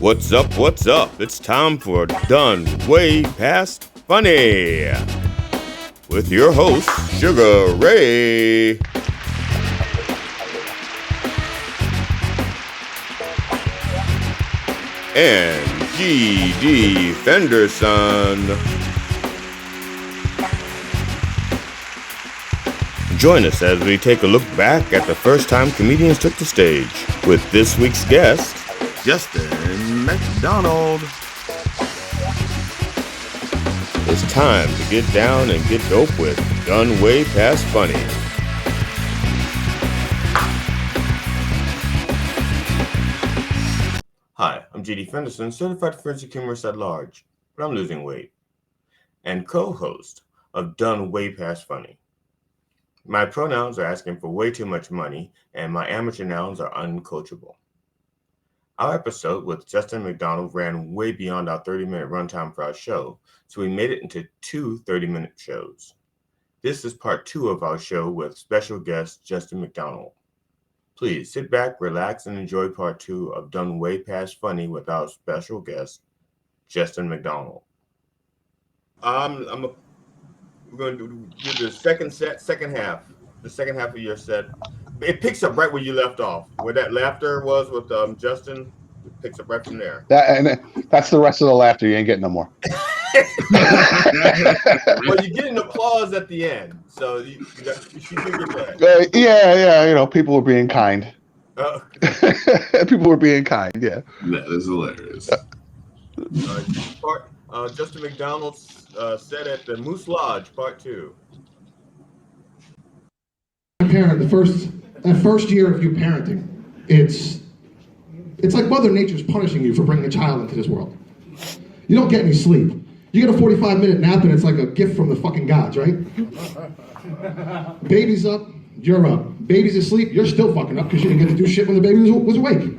What's up, what's up? It's time for Done Way Past Funny with your host, Sugar Ray. And G.D. Fenderson. Join us as we take a look back at the first time comedians took the stage with this week's guest, Justin McDonald. It's time to get down and get dope with Done Way Past Funny. Hi, I'm G.D. Fenderson, certified forensic humorist at large, but I'm losing weight, and co-host of Done Way Past Funny. My pronouns are asking for way too much money, and my amateur nouns are uncoachable. Our episode with Justin McDonald ran way beyond our 30-minute runtime for our show, so we made it into two 30-minute shows. This is part 2 of our show with special guest Justin McDonald. Please sit back, relax, and enjoy part 2 of Done Way Past Funny with our special guest, Justin McDonald. We're going to do the second half of your set. It picks up right where you left off, where that laughter was with Justin. It picks up right from there. That's the rest of the laughter. You ain't getting no more. Well, you're getting applause at the end, so you do get that. Yeah. You know, people were being kind. People were being kind. Yeah. That is hilarious. Justin McDonald's set at the Moose Lodge, part 2. Parent, that first year of you parenting, it's like Mother Nature's punishing you for bringing a child into this world. You don't get any sleep. You get a 45-minute nap and it's like a gift from the fucking gods, right? Baby's up, you're up. Baby's asleep, you're still fucking up because you didn't get to do shit when the baby was awake.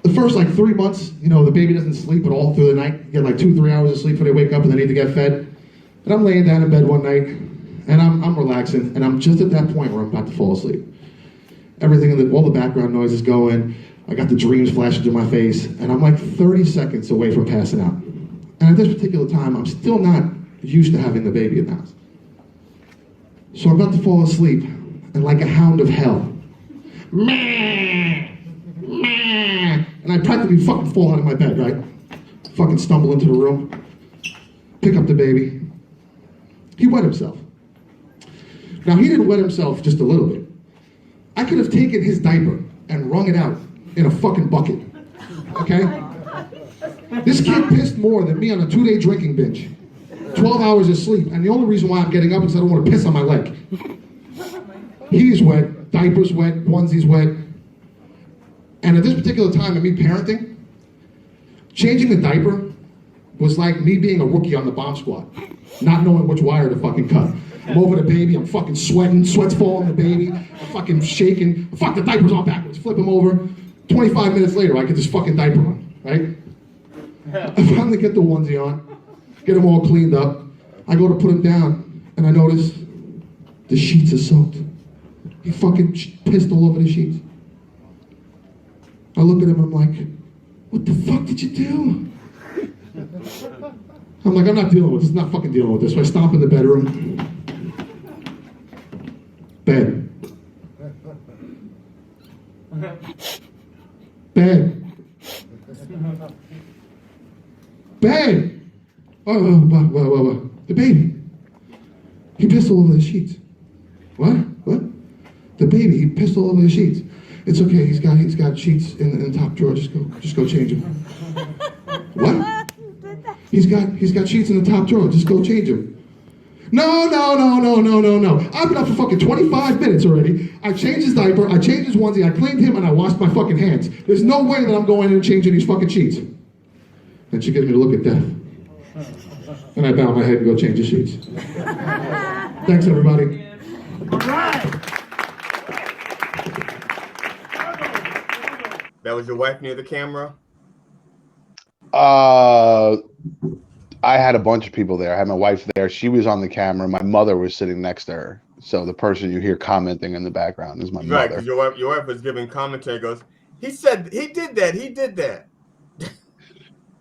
The first 3 months, the baby doesn't sleep at all through the night. You get 2-3 hours of sleep before they wake up and they need to get fed. And I'm laying down in bed one night and I'm relaxing and I'm just at that point where I'm about to fall asleep. Everything, all the background noise is going. I got the dreams flashing through my face and I'm 30 seconds away from passing out. And at this particular time, I'm still not used to having the baby in the house. So I'm about to fall asleep and like a hound of hell, meh, meh, and I practically fucking fall out of my bed, right? Fucking stumble into the room, pick up the baby. He wet himself. Now he didn't wet himself just a little bit. I could have taken his diaper and wrung it out in a fucking bucket, okay? This kid pissed more than me on a 2-day drinking binge. 12 hours of sleep, and the only reason why I'm getting up is I don't want to piss on my leg. He's wet, diaper's wet, onesie's wet. And at this particular time of me parenting, changing the diaper was like me being a rookie on the bomb squad, not knowing which wire to fucking cut. I'm over the baby, I'm fucking sweating, sweat's falling on the baby, I'm fucking shaking, fuck, the diaper's on backwards, flip him over. 25 minutes later, I get this fucking diaper on, right? I finally get the onesie on, get him all cleaned up. I go to put him down, and I notice the sheets are soaked. He fucking pissed all over the sheets. I look at him and I'm like, what the fuck did you do? I'm like, I'm not dealing with this, not fucking dealing with this. So I stomp in the bedroom. Bed. Bed. Bed. Oh, the baby. He pissed all over the sheets. What? The baby, he pissed all over the sheets. It's okay, he's got sheets in the top drawer. Just go change them. What? He's got sheets in the top drawer. Just go change them. No. I've been up for fucking 25 minutes already. I changed his diaper, I changed his onesie, I cleaned him, and I washed my fucking hands. There's no way that I'm going in and changing these fucking sheets. And she gives me a look at death. And I bow my head and go change the sheets. Thanks, everybody. All right. That was your wife near the camera? I had a bunch of people there. I had my wife there. She was on the camera. My mother was sitting next to her. So the person you hear commenting in the background is my mother. Right, your wife was giving commentary, goes, He said he did that. He did that.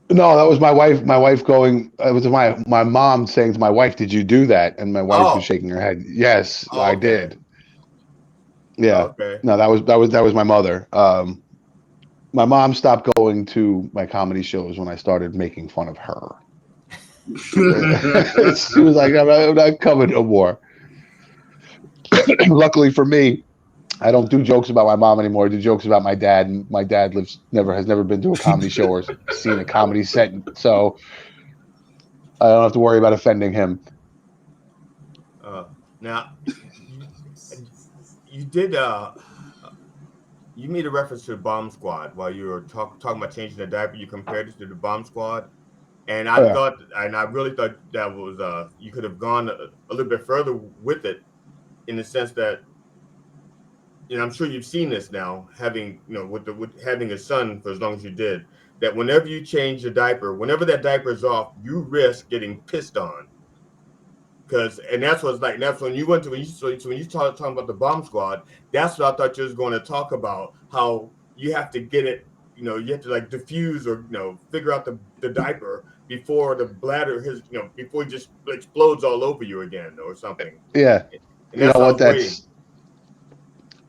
No, that was my wife. My wife going. It was my mom saying to my wife, "Did you do that?" And my wife was Oh, shaking her head. Yes, oh, I okay, did. Yeah. okay. No, that was my mother. My mom stopped going to my comedy shows when I started making fun of her. She was like, I'm not coming no more." Luckily for me, I don't do jokes about my mom anymore. I do jokes about my dad. And my dad has never been to a comedy show or seen a comedy set, so I don't have to worry about offending him. Now, you, you did you made a reference to the Bomb Squad while you were talking about changing the diaper. You compared it to the Bomb Squad, and Oh, yeah. I really thought that was you could have gone a little bit further with it, in the sense that, I'm sure you've seen this now, having with having a son for as long as you did, that whenever you change the diaper, whenever that diaper is off, you risk getting pissed on. And that's what's like. That's when you went to when you started talking about the Bomb Squad. That's what I thought you was going to talk about. How you have to get it. You have to like diffuse or figure out the diaper before the bladder before it just explodes all over you again or something. Yeah. And You that's know what I what? was waiting. That's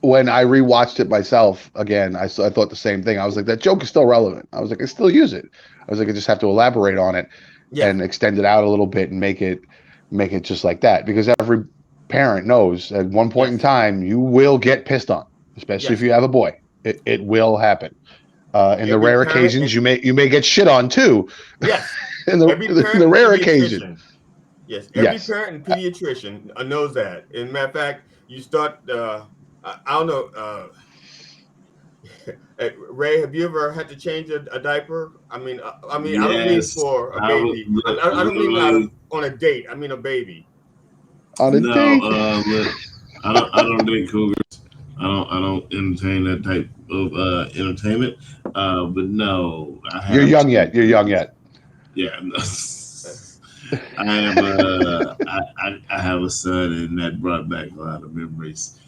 when I rewatched it myself again. I thought the same thing. I was like, that joke is still relevant. I was like, I still use it. I was like, I just have to elaborate on it Yeah. and extend it out a little bit and make it just like that, because every parent knows at one point in Yes. time you will get pissed on, especially if Yes. you have a boy. It will happen. In the Every rare parent occasions and you may get shit on too. yes, every In parent the and rare occasion. pediatrician. Yes, every Yes. parent and pediatrician knows that. In matter of fact, you start. I don't know. Ray, have you ever had to change a diaper? I don't mean Yes, for a I was baby. I don't mean literally on a date. I mean a baby. On a no. date. Look, I don't date cougars. I don't entertain that type of entertainment. But no, I You're have young two. yet. You're young yet. Yeah, no. Uh, I have I have a son, and that brought back a lot of memories.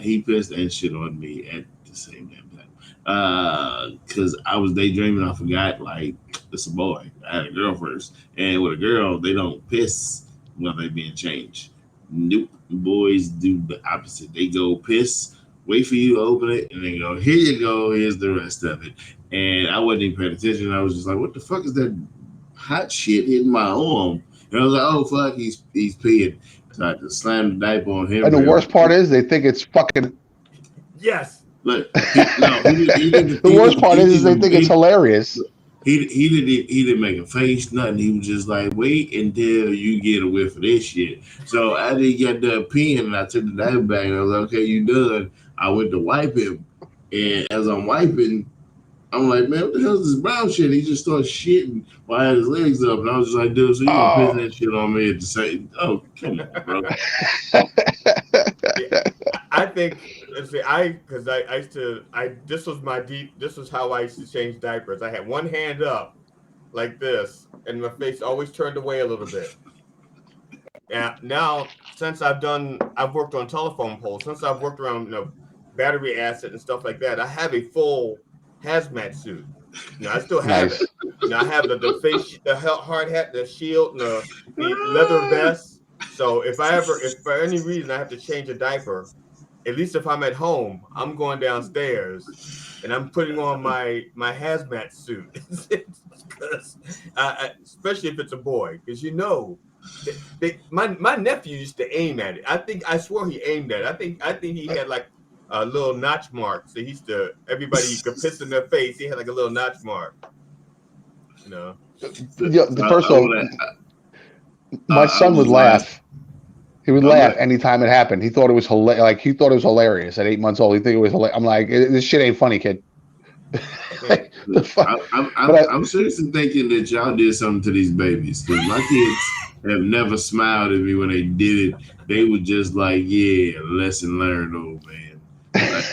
He pissed and shit on me at the same damn time. Because I was daydreaming, I forgot like it's a boy. I had a girl first, and with a girl, they don't piss while they being changed. Nope, boys do the opposite. They go piss, wait for you to open it, and then go, here you go. Here's the rest of it. And I wasn't even paying attention. I was just like, what the fuck is that hot shit hitting my arm? And I was like, oh fuck, he's peeing. So I had to slam the diaper on him And the real worst part quick. is they think it's fucking. yes. Look, he didn't The he worst didn't part he is they didn't think it's hilarious. he didn't make a face, nothing. He was just like, wait until you get a whiff of this shit. So I didn't get done peeing, and I took the diaper back, and I was like, okay, you done. I went to wipe him, and as I'm wiping, I'm like, man, what the hell is this brown shit? He just started shitting while I had his legs up. And I was just like, dude, so you gonna piss Oh. that shit on me at the same? Oh, come on, bro. Yeah, I think see, I used to this was my deep this was how I used to change diapers. I had one hand up like this, and my face always turned away a little bit. And now, since I've worked on telephone poles, since I've worked around battery acid and stuff like that, I have a full hazmat suit. I still have it. Nice. I have the face, the hard hat, the shield, and the leather vest. So if for any reason I have to change a diaper, at least if I'm at home, I'm going downstairs and I'm putting on my hazmat suit, especially if it's a boy, because my nephew used to aim at it. I swore he aimed at it. I think he had like a little notch mark. So he used to everybody could piss in their face. He had like a little notch mark. You know. Yeah, first I of all, want my I son would was last. laugh. He would Oh, laugh good. anytime it happened. He thought it was he thought it was hilarious at 8 months old. He think it was hilarious. I'm like, this shit ain't funny, kid. Like, the fuck. But I'm seriously thinking that y'all did something to these babies, because my kids have never smiled at me when they did it. They were just like, yeah, lesson learned, old man. Like,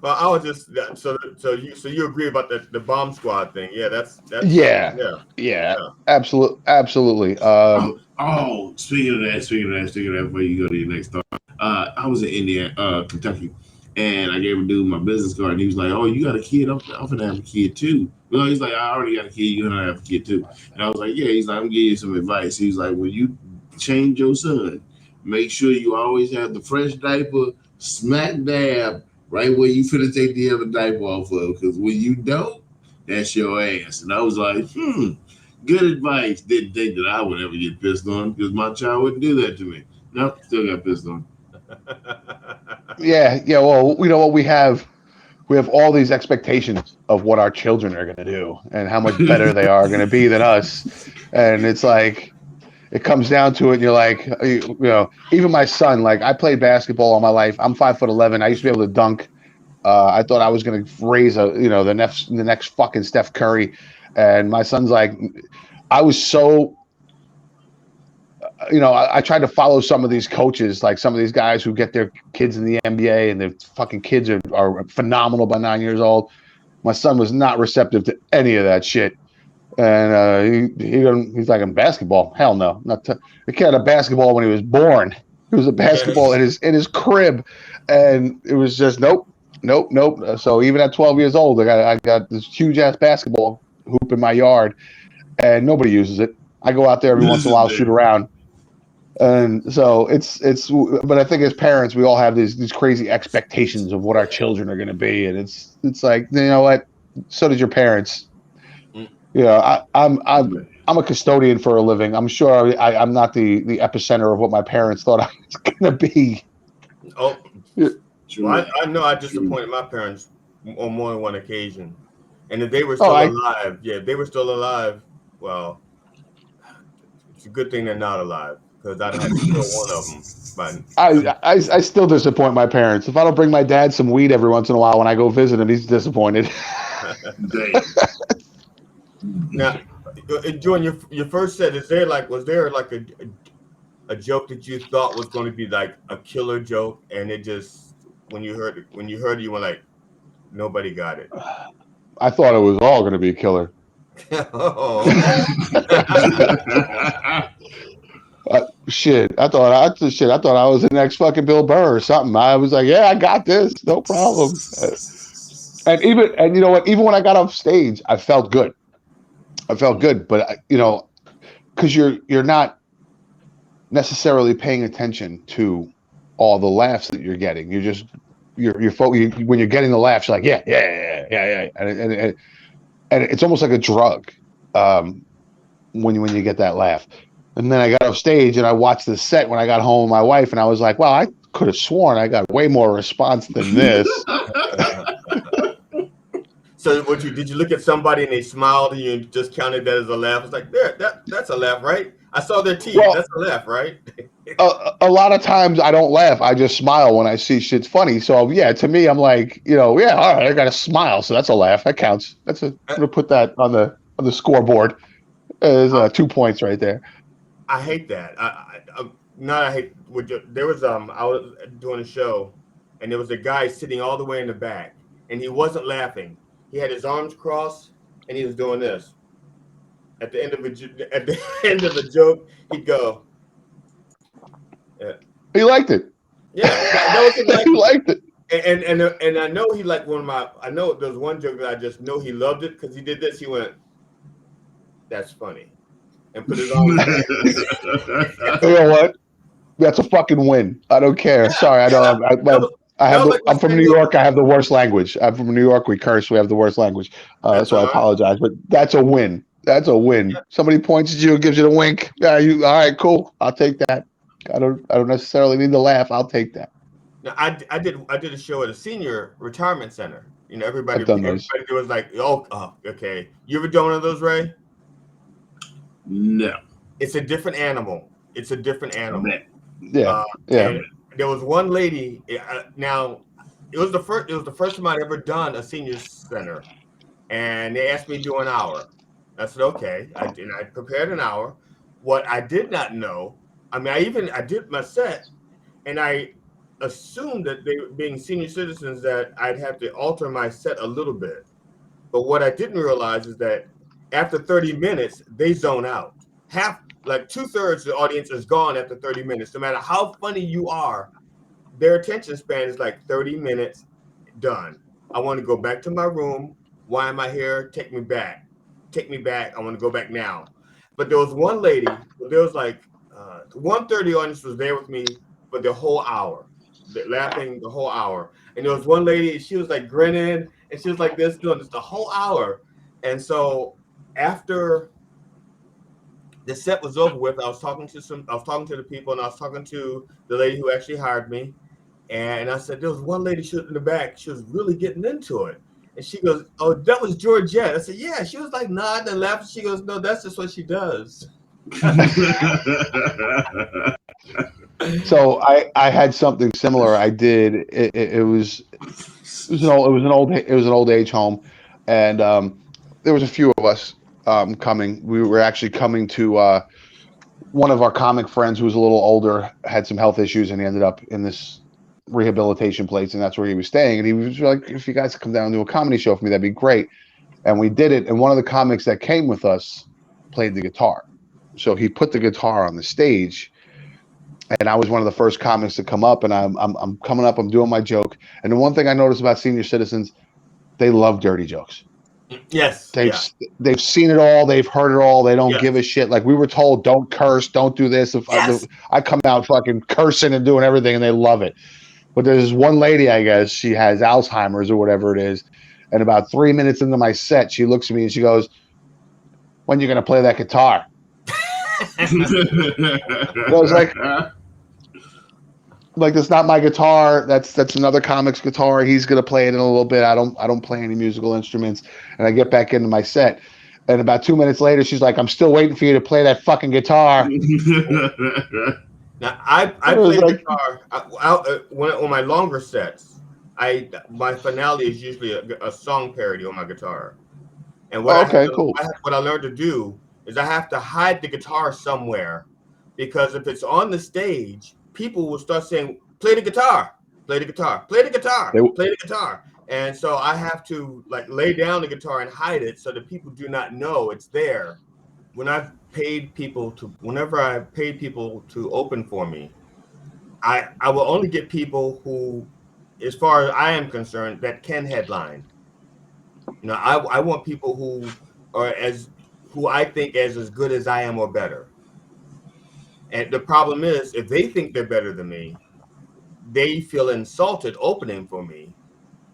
Well, I was just so you agree about the bomb squad thing? Yeah, that's yeah, yeah, yeah, yeah. absolutely. speaking of that, before you go to your next thought, I was in Kentucky, and I gave a dude my business card, and he was like, "Oh, you got a kid? I'm gonna have a kid too." Well, he's like, "I already got a kid. You're gonna have a kid too." And I was like, "Yeah." He's like, "I'm gonna give you some advice." He's like, "When you change your son, make sure you always have the fresh diaper smack dab right where you finna take the other diaper off of, because when you don't, that's your ass." And I was like, good advice. Didn't think that I would ever get pissed on because my child wouldn't do that to me. Nope, still got pissed on. Yeah, yeah. Well, you know what we have all these expectations of what our children are going to do and how much better they are going to be than us, and it's like it comes down to it. And you're like, you know, even my son. Like I played basketball all my life. I'm 5'11". I used to be able to dunk. I thought I was going to raise the next fucking Steph Curry, and my son's like, I was so I tried to follow some of these coaches, like some of these guys who get their kids in the NBA and their fucking kids are phenomenal by 9 years old. My son was not receptive to any of that shit. And he's like, in basketball? Hell no. The kid had a basketball when he was born. It was a basketball in his crib. And it was just nope. So even at 12 years old, I got this huge ass basketball hoop in my yard and nobody uses it. I go out there every once in a while, shoot around. And so but I think as parents, we all have these crazy expectations of what our children are going to be. And it's like, you know what? So did your parents. You know, I'm a custodian for a living. I'm sure I'm not the epicenter of what my parents thought I was going to be. Oh, well, I know I disappointed my parents on more than one occasion. And if they were still alive, if they were still alive, well, it's a good thing they're not alive because I'd have to kill one of them. But I still disappoint my parents. If I don't bring my dad some weed every once in a while when I go visit him, he's disappointed. Now, during your first set, was there like a joke that you thought was going to be like a killer joke, and it just when you heard it, you were like, nobody got it. I thought it was all going to be a killer. Shit, I thought I was the next fucking Bill Burr or something. I was like, yeah, I got this, no problem. And you know what? Even when I got off stage, I felt good. But you know, because you're not necessarily paying attention to all the laughs that you're getting. You're just when you're getting the laughs, you're like, yeah, and it's almost like a drug when you get that laugh. And then I got off stage and I watched the set when I got home with my wife, and I was like, wow, I could have sworn I got way more response than this. So did you look at somebody and they smiled and you just counted that as a laugh? It's like, that's a laugh, right? I saw their teeth. Well, that's a laugh, right? A lot of times I don't laugh. I just smile when I see shit's funny. So yeah, to me, I'm like, all right, I got a smile, so that's a laugh. That counts. I'm gonna put that on the scoreboard. There's 2 points right there. I hate that. There was I was doing a show, and there was a guy sitting all the way in the back, and he wasn't laughing. He had his arms crossed, and he was doing this. At the end of a joke, he'd go. Yeah. He liked it. Yeah, that was he liked it. And I know he liked I know there was one joke that I just know he loved it because he did this. He went, "That's funny," and put his arms back. You know what? That's a fucking win. I don't care. Sorry, I don't. I'm from New York. I have the worst language. I'm from New York. We curse. We have the worst language. So I apologize. But that's a win. That's a win. Somebody points at you and gives you the wink. Yeah, all right, cool. I'll take that. I don't necessarily need to laugh. I'll take that. Now I did a show at a senior retirement center. You know, everybody was like, oh, okay. You ever done one of those, Ray? No. It's a different animal. Yeah. There was one lady. Now, it was the first time I'd ever done a senior center, and they asked me to do an hour. I said okay. I prepared an hour. What I did not know, I did my set, and I assumed that they being senior citizens that I'd have to alter my set a little bit. But what I didn't realize is that after 30 minutes, they zone out. Like 2/3 of the audience is gone after 30 minutes. No matter how funny you are, their attention span is like 30 minutes, done. I want to go back to my room. Why am I here? Take me back. Take me back. I want to go back now. But there was one lady, there was like 130 audience was there with me for the whole hour, laughing the whole hour. And there was one lady, she was like grinning and she was like this, doing this the whole hour. And so after the set was over with, I was talking to the people, and I was talking to the lady who actually hired me. And I said, there was one lady, she was in the back, she was really getting into it. And she goes, oh, that was Georgette. I said, yeah. She was like nodding and laughing. She goes, no, that's just what she does. So I had something similar. I did. It was an old age home, and there was a few of us coming. We were actually coming to one of our comic friends who was a little older, had some health issues, and he ended up in this rehabilitation place, and that's where he was staying. And he was like, if you guys could come down and do a comedy show for me, that'd be great. And we did it. And one of the comics that came with us played the guitar. So he put the guitar on the stage, and I was one of the first comics to come up, and I'm coming up, I'm doing my joke. And the one thing I noticed about senior citizens, they love dirty jokes. Yes. They've seen it all. They've heard it all. They don't give a shit. Like we were told, don't curse, don't do this. I come out fucking cursing and doing everything, and they love it. But there's one lady, I guess, she has Alzheimer's or whatever it is. And about 3 minutes into my set, she looks at me and she goes, when are you going to play that guitar? I was like, that's not my guitar. That's another comic's guitar. He's going to play it in a little bit. I don't play any musical instruments. And I get back into my set. And about 2 minutes later, she's like, I'm still waiting for you to play that fucking guitar. Now I play the guitar on my longer sets. My finale is usually a song parody on my guitar. And what I learned to do is I have to hide the guitar somewhere, because if it's on the stage, people will start saying, "Play the guitar, play the guitar, play the guitar, play the guitar." And so I have to like lay down the guitar and hide it so that people do not know it's there. Whenever I paid people to open for me, I will only get people who, as far as I am concerned, that can headline. I want people who I think as good as I am or better. And the problem is, if they think they're better than me, they feel insulted opening for me,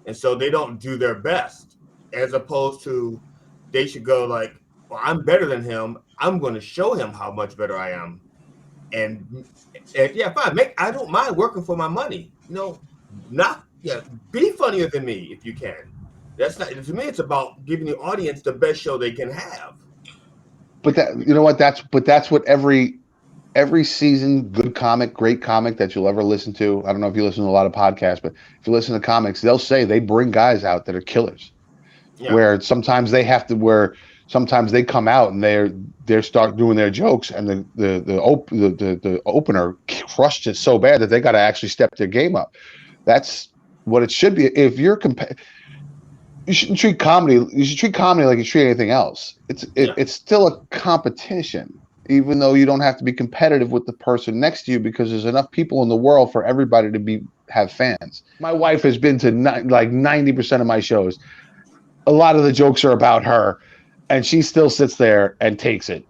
and so they don't do their best. As opposed to, they should go like, well, I'm better than him. I'm going to show him how much better I am. And yeah, fine. I don't mind working for my money. Be funnier than me if you can. That's not, to me, it's about giving the audience the best show they can have. But that's what every season, good comic, great comic that you'll ever listen to. I don't know if you listen to a lot of podcasts, but if you listen to comics, they'll say they bring guys out that are killers. Yeah. Where sometimes they come out and they start doing their jokes, and the opener crushed it so bad that they got to actually step their game up. That's what it should be. If you're you shouldn't treat comedy. You should treat comedy like you treat anything else. It's still a competition, even though you don't have to be competitive with the person next to you, because there's enough people in the world for everybody to have fans. My wife has been to like 90% of my shows. A lot of the jokes are about her, and she still sits there and takes it.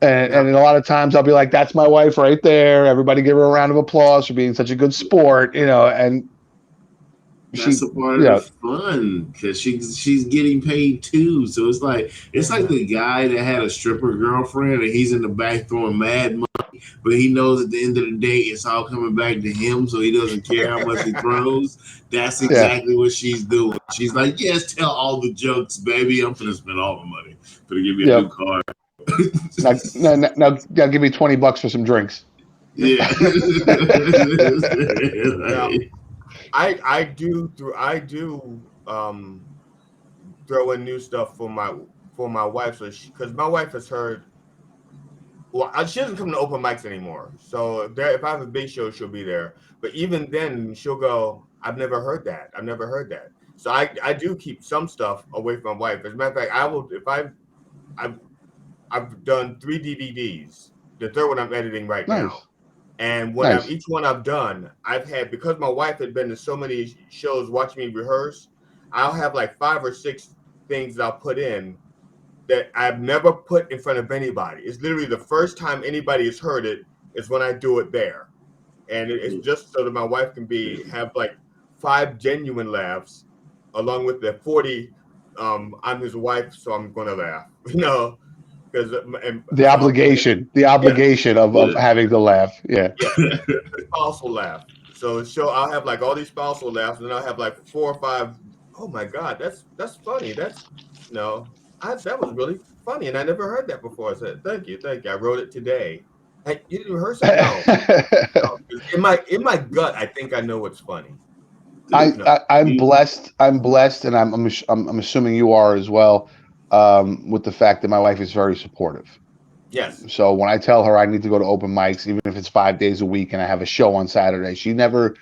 And a lot of times I'll be like, that's my wife right there. Everybody give her a round of applause for being such a good sport, and that's a part of the fun, because she's getting paid too. So it's like the guy that had a stripper girlfriend and he's in the back throwing mad money, but he knows at the end of the day it's all coming back to him, so he doesn't care how much he throws. That's exactly what she's doing. She's like, yes, tell all the jokes, baby. I'm gonna spend all the money. Gonna give me a new car. now give me $20 for some drinks. Yeah. I do throw in new stuff for my wife, because my wife has heard. Well, she doesn't come to open mics anymore. So if I have a big show, she'll be there. But even then, she'll go, I've never heard that. So I do keep some stuff away from my wife. As a matter of fact, I will, if I've done 3 DVDs. The third one I'm editing right now. And when Nice. each one I've done, I've had, because my wife had been to so many shows watching me rehearse, I'll have like 5 or 6 things that I'll put in that I've never put in front of anybody. It's literally the first time anybody has heard it is when I do it there. And it's just so that my wife can have like 5 genuine laughs along with the 40 I'm his wife, so I'm gonna laugh, because The obligation of having to laugh. Yeah. spousal laugh. So I'll have like all these spousal laughs, and then I'll have like 4 or 5. Oh my God, that's funny. That was really funny, and I never heard that before. I said, thank you. I wrote it today. Hey, you didn't rehearse it? No. In my gut, I think I know what's funny. I'm blessed. I'm blessed, and I'm assuming you are as well, with the fact that my wife is very supportive. Yes. So when I tell her I need to go to open mics, even if it's 5 days a week, and I have a show on Saturday, she never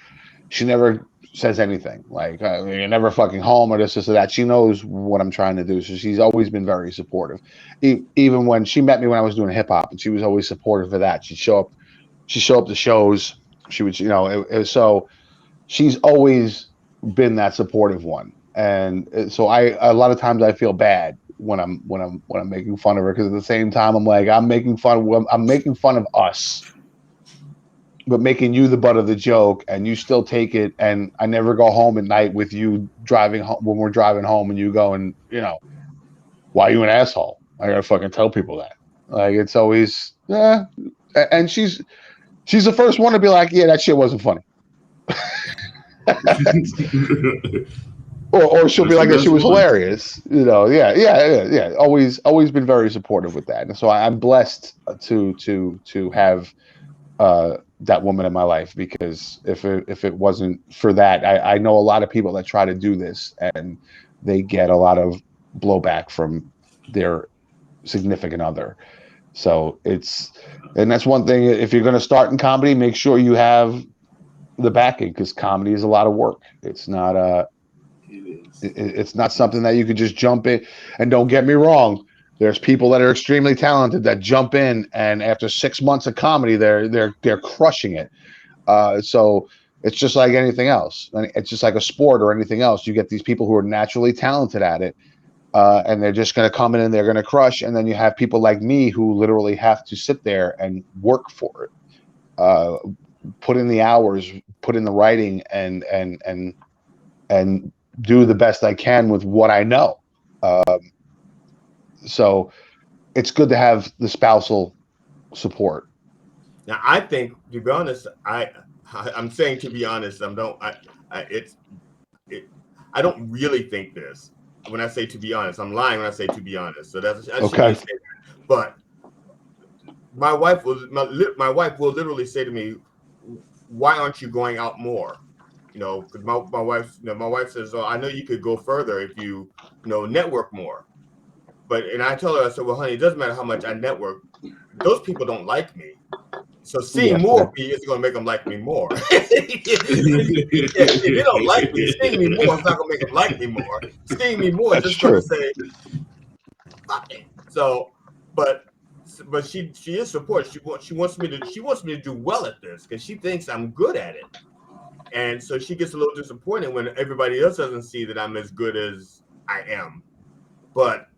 says anything like you're never fucking home or this or that. She knows what I'm trying to do, so she's always been very supportive. Even when she met me when I was doing hip hop, and she was always supportive of that. She'd show up to shows. She would, so she's always been that supportive one. And so a lot of times I feel bad when I'm making fun of her, because at the same time I'm like, I'm making fun of us, but making you the butt of the joke, and you still take it. And I never go home at night with you driving home, when we're driving home, and you going, why are you an asshole? I gotta fucking tell people that. Like, it's always, yeah. And she's the first one to be like, yeah, that shit wasn't funny. Or she'll be like, that she was hilarious. Yeah. Always been very supportive with that. And so I'm blessed to have that woman in my life, because if it wasn't for that, I know a lot of people that try to do this, and they get a lot of blowback from their significant other. So and that's one thing. If you're going to start in comedy, make sure you have the backing, because comedy is a lot of work. It's not it's not something that you could just jump in. And don't get me wrong, there's people that are extremely talented that jump in, and after 6 months of comedy, they're crushing it. So it's just like anything else. It's just like a sport or anything else. You get these people who are naturally talented at it, and they're just going to come in and they're going to crush. And then you have people like me who literally have to sit there and work for it, put in the hours, put in the writing, and do the best I can with what I know. So it's good to have the spousal support. Now, I think, to be honest, I'm saying, to be honest, I don't really think this. When I say to be honest, I'm lying when I say to be honest. So I shouldn't say that. But my wife will literally say to me, "Why aren't you going out more?" Because my wife says, "Oh, I know you could go further if you network more." And I tell her, I said, "Well, honey, it doesn't matter how much I network. Those people don't like me. So seeing more of me is going to make them like me more." If they don't like me, seeing me more is not going to make them like me more. Seeing me more is just going to say, "Fuck it." So, but she is supportive. She wants me to do well at this, because she thinks I'm good at it. And so she gets a little disappointed when everybody else doesn't see that I'm as good as I am. But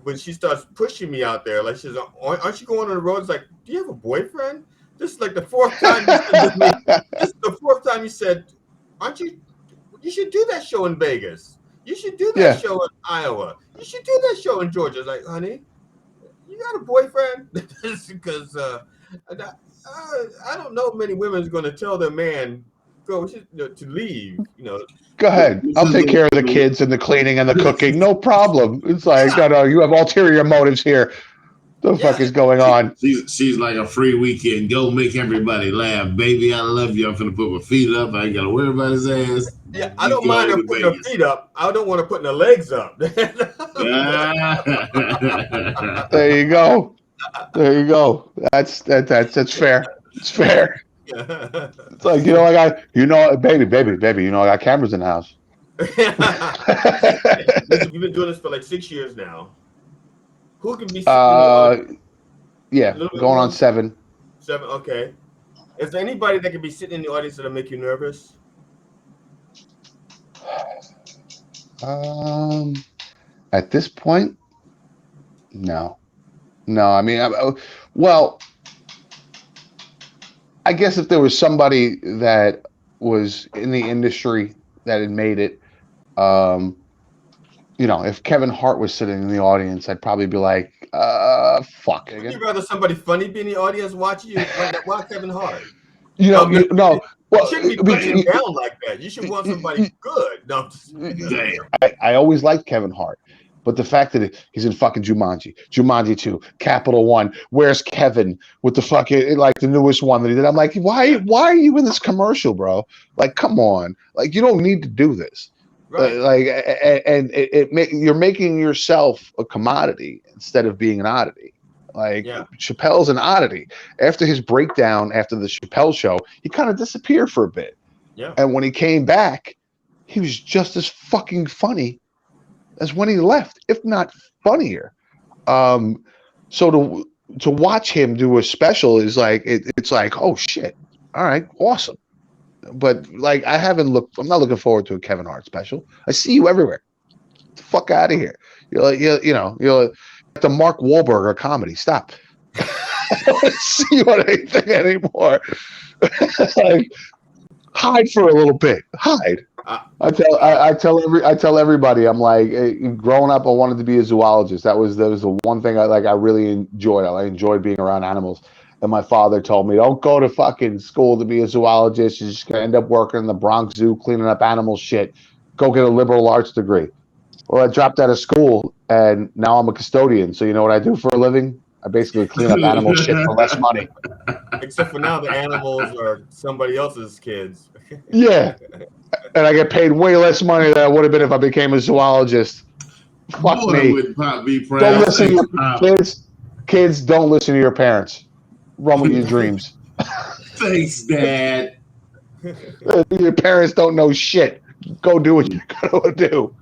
when she starts pushing me out there, like, she's, "Aren't you going on the road?" It's like, "Do you have a boyfriend?" This is like the 4th time you said this to me. This is the 4th time you said, "Aren't you? You should do that show in Vegas. You should do that show in Iowa. You should do that show in Georgia." It's like, honey, you got a boyfriend? Because I don't know many women is going to tell their man to leave. Go ahead. I'll take care of the kids and the cleaning and the cooking. No problem. It's like, no, you have ulterior motives here. The fuck is going on? She's like a free weekend. Go make everybody laugh, baby. I love you. I'm finna put my feet up. I ain't gotta worry about his ass. Yeah, I don't mind her putting her feet up. I don't want her putting her legs up. There you go. There you go. That's fair. It's fair. It's like, baby, I got cameras in the house. Listen, we've been doing this for like 6 years now. Who can be? Yeah, going on 7. 7. Okay. Is there anybody that could be sitting in the audience that'll make you nervous? At this point, no. I mean, well, I guess if there was somebody that was in the industry that had made it, if Kevin Hart was sitting in the audience, I'd probably be like, fuck. Would you rather somebody funny be in the audience watching you? Why Kevin Hart? No. Well, you shouldn't be punching down like that. You should want somebody good. No, Damn. I always liked Kevin Hart, but the fact that he's in fucking Jumanji 2, Capital One, where's Kevin with the fucking like the newest one that he did? I'm like, why are you in this commercial, bro? Like, come on, like you don't need to do this. right. You're making yourself a commodity instead of being an oddity. Like Chappelle's an oddity. After his breakdown after the Chappelle show, he kind of disappeared for a bit. Yeah. And when he came back, he was just as fucking funny as when he left, if not funnier. So to watch him do a special is like it's like, oh shit, all right, awesome. But like I'm not looking forward to a Kevin Hart special. I see you everywhere. Get the fuck out of here. You're like the Mark Wahlberg of comedy. Stop. I don't want to see you on anything anymore. Like, hide for a little bit. Hide. I tell everybody. I'm like, growing up, I wanted to be a zoologist. That was the one thing I really enjoyed. I enjoyed being around animals. And my father told me, don't go to fucking school to be a zoologist. You're just gonna end up working in the Bronx Zoo cleaning up animal shit. Go get a liberal arts degree. Well, I dropped out of school, and now I'm a custodian. So you know what I do for a living? I basically clean up animal shit for less money. Except for now, the animals are somebody else's kids. Yeah, and I get paid way less money than I would have been if I became a zoologist. Fuck me. Don't listen to your kids. Kids, don't listen to your parents. Run with your dreams. Thanks, Dad. Your parents don't know shit. Go do what you gotta do.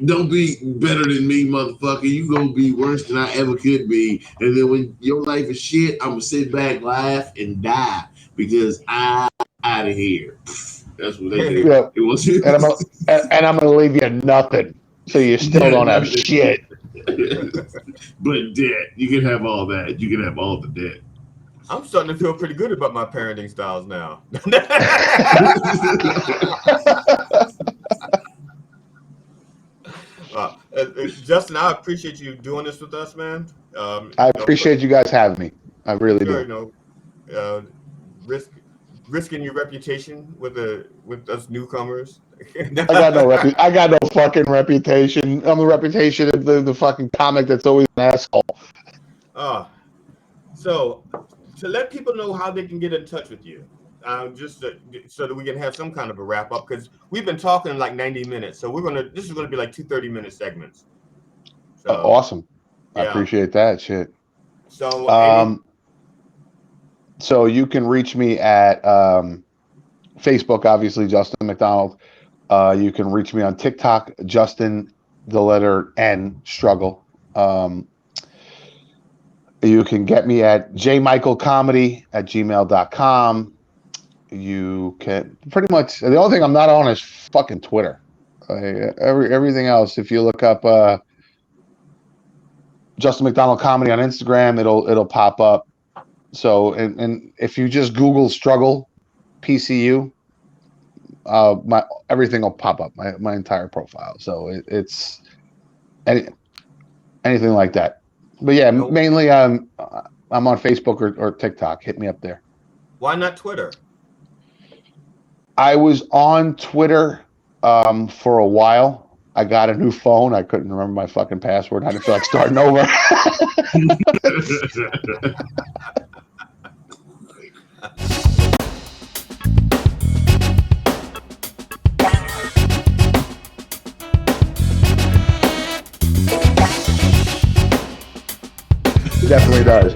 Don't be better than me, motherfucker. You gonna be worse than I ever could be. And then when your life is shit, I'm gonna sit back, laugh, and die because I'm out of here. That's what they do. Yeah. It was and I'm gonna leave you nothing, so you still don't have shit. But debt, you can have all that. You can have all the debt. I'm starting to feel pretty good about my parenting styles now. Justin, I appreciate you doing this with us, man. I appreciate you guys having me. I really do. Risking your reputation with us newcomers. I got no fucking reputation. I'm the reputation of the fucking comic that's always an asshole. So to let people know how they can get in touch with you, just so that we can have some kind of a wrap up, because we've been talking like 90 minutes, so this is gonna be like 2 30-minute segments. So, awesome. I appreciate that shit. So so you can reach me at Facebook, obviously Justin McDonald. You can reach me on TikTok, Justin the letter N struggle. You can get me at jmichaelcomedy@gmail.com. You can pretty much, the only thing I'm not on is fucking Twitter. Everything else, if you look up Justin McDonald Comedy on Instagram, it'll pop up. So and if you just Google struggle PCU, everything will pop up, my entire profile. So it's anything like that. But yeah, mainly I'm on Facebook or TikTok. Hit me up there. Why not Twitter? I was on Twitter for a while. I got a new phone. I couldn't remember my fucking password. I didn't feel like starting over. Definitely does.